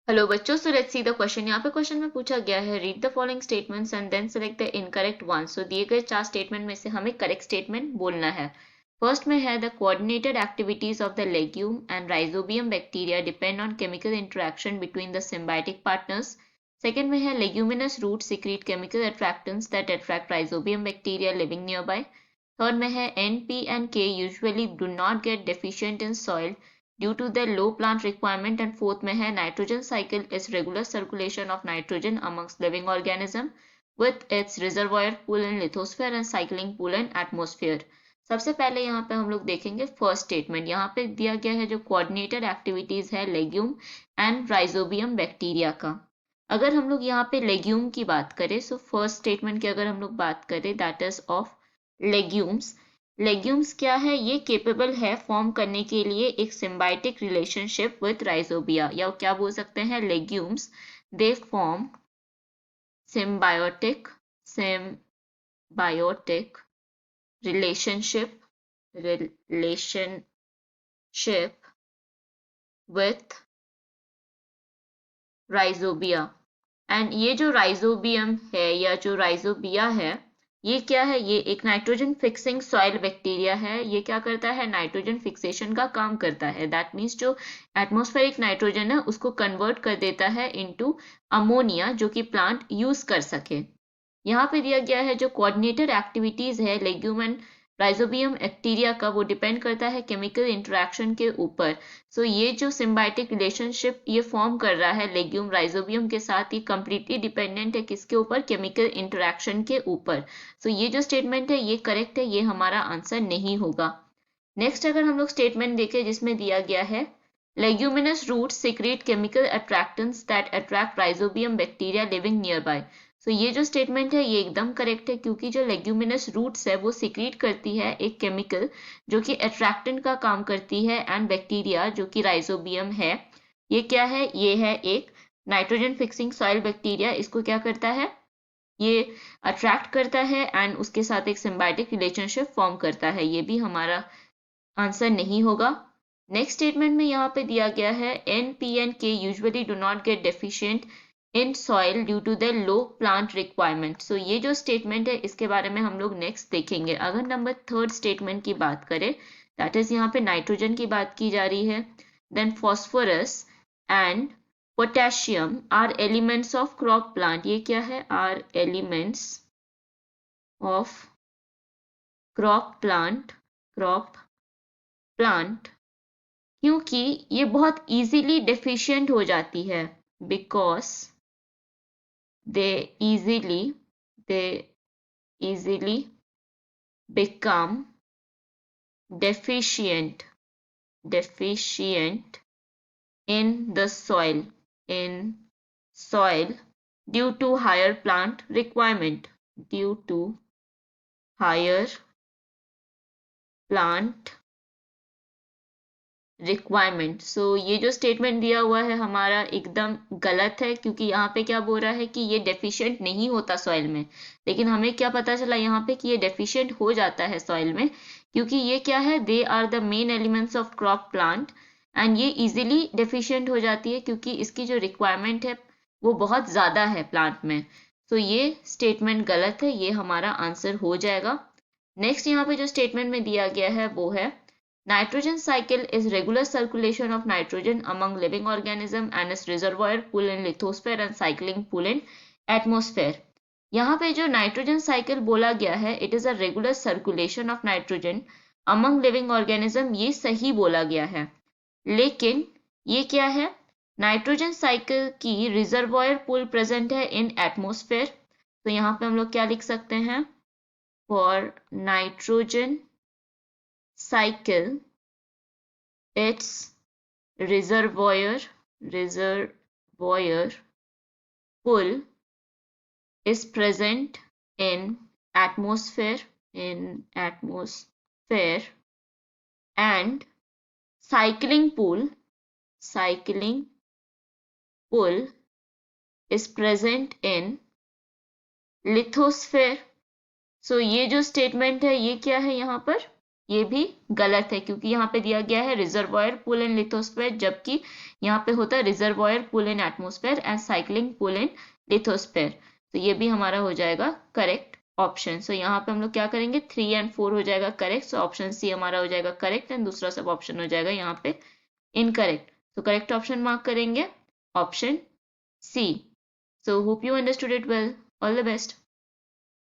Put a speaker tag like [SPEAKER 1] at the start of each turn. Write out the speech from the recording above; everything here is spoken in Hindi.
[SPEAKER 1] हेलो बच्चों, so let's see the question. यहाँ पे क्वेश्चन में पूछा गया है read the following statements and then select the incorrect one. So दिए गए 4 स्टेटमेंट में से हमें करेक्ट स्टेटमेंट बोलना है। फर्स्ट में है the coordinated activities of the legume and rhizobium bacteria depend on chemical interaction between the symbiotic partners. Second में है leguminous root secrete chemical attractants that attract rhizobium bacteria living nearby. Third में है N P and K usually do not get deficient in soil due to their low plant requirement. And fourth में है nitrogen cycle is regular circulation of nitrogen amongst living organism with its reservoir pool in lithosphere and cycling pool in atmosphere. सबसे पहले यहाँ पे हम लोग देखेंगे फर्स्ट स्टेटमेंट। यहाँ पे दिया गया है जो कोऑर्डिनेटेड एक्टिविटीज है लेग्यूम एंड राइजोबियम बैक्टीरिया का। अगर हम लोग यहाँ पे लेग्यूम की बात करें, सो फर्स्ट स्टेटमेंट की अगर हम लोग बात करें that is of legumes. Legumes क्या है, ये केपेबल है फॉर्म करने के लिए एक सिम्बायोटिक रिलेशनशिप विथ राइजोबिया, या क्या बोल सकते हैं legumes they form symbiotic relationship with rhizobia. And ये जो राइजोबियम है या जो राइजोबिया है, ये क्या है, ये एक नाइट्रोजन फिक्सिंग सॉइल बैक्टीरिया है। ये क्या करता है, नाइट्रोजन फिक्सेशन का काम करता है। दैट मीन्स जो एटमॉस्फेरिक नाइट्रोजन है उसको कन्वर्ट कर देता है इनटू अमोनिया, जो कि प्लांट यूज कर सके। यहाँ पे दिया गया है जो कोऑर्डिनेटेड एक्टिविटीज है लेग्यूम एंड राइजोबियम बैक्टीरिया का, वो डिपेंड करता है केमिकल इंटरेक्शन के ऊपर। सो ये जो सिम्बायोटिक रिलेशनशिप ये फॉर्म कर रहा है लेग्यूम राइजोबियम के साथ, ये कंप्लीटली डिपेंडेंट है किसके ऊपर, केमिकल इंटरेक्शन के ऊपर। सो ये जो स्टेटमेंट है ये करेक्ट है, ये हमारा आंसर नहीं होगा। नेक्स्ट अगर हम लोग स्टेटमेंट देखें जिसमें दिया गया है leguminous root secrete chemical attractants that attract rhizobium bacteria living nearby. So ये जो स्टेटमेंट है ये एकदम करेक्ट है, क्योंकि जो लेग्यूमिनस रूट्स है वो सिक्रीट करती है एक केमिकल जो कि अट्रैक्टेंट का काम करती है, एंड बैक्टीरिया जो कि राइजोबियम है ये क्या है, ये है एक नाइट्रोजन फिक्सिंग सॉइल बैक्टीरिया। इसको क्या करता है, ये अट्रैक्ट करता है एंड उसके साथ एक सिम्बायोटिक रिलेशनशिप फॉर्म करता है। ये भी हमारा आंसर नहीं होगा। नेक्स्ट स्टेटमेंट में यहाँ पे दिया गया है N P and K usually do not get deficient in soil due to the low plant requirement. So ये जो स्टेटमेंट है इसके बारे में हम लोग नेक्स्ट देखेंगे। अगर नंबर थर्ड स्टेटमेंट की बात करें, दैट इज यहाँ पे नाइट्रोजन की बात की जा रही है। Then phosphorus and potassium are elements of crop plant. ये क्या है, are elements of crop plant, क्योंकि ये बहुत इजीली डेफिशिएंट हो जाती है, because they easily become deficient in the soil due to higher plant requirement, सो ये जो स्टेटमेंट दिया हुआ है हमारा एकदम गलत है, क्योंकि यहाँ पे क्या बोल रहा है कि ये डेफिशिएंट नहीं होता सॉइल में। लेकिन हमें क्या पता चला यहाँ पे कि ये डेफिशिएंट हो जाता है सॉइल में, क्योंकि ये क्या है, they are the main elements of crop plant, and ये इजीली डेफिशिएंट हो जाती है क्योंकि इसकी जो रिक्वायरमेंट है वो बहुत ज़्यादा है प्लांट में। तो ये स्टेटमेंट गलत है, ये हमारा आंसर हो जाएगा। नेक्स्ट यहाँ पे जो स्टेटमेंट में दिया गया है वो है Nitrogen cycle is regular circulation of nitrogen among living organism and its reservoir pool in lithosphere and cycling pool in atmosphere. यहाँ पे जो नाइट्रोजन साइकिल बोला गया है, it is a regular circulation of nitrogen among living organism, ये सही बोला गया है। लेकिन ये क्या है, नाइट्रोजन साइकिल की रिजर्वॉयर पूल प्रेजेंट है इन एटमोस्फेयर। तो यहाँ पे हम लोग क्या लिख सकते हैं, for nitrogen cycle its reservoir pool is present in atmosphere and cycling pool is present in lithosphere. सो ये जो स्टेटमेंट है ये क्या है, यहाँ पर ये भी गलत है क्योंकि यहाँ पे दिया गया है रिजर्वॉयर पुल इन लिथोस्फेयर, जबकि यहाँ पे होता है reservoir pool in atmosphere and cycling pool in lithosphere. तो ये भी हमारा हो जाएगा करेक्ट ऑप्शन। सो यहाँ पे हम लोग क्या करेंगे, 3 एंड 4 हो जाएगा करेक्ट। सो ऑप्शन सी हमारा हो जाएगा करेक्ट एंड दूसरा सब ऑप्शन हो जाएगा यहाँ पे इनकरेक्ट। तो करेक्ट ऑप्शन मार्क करेंगे option C. So hope you understood it well. All the best.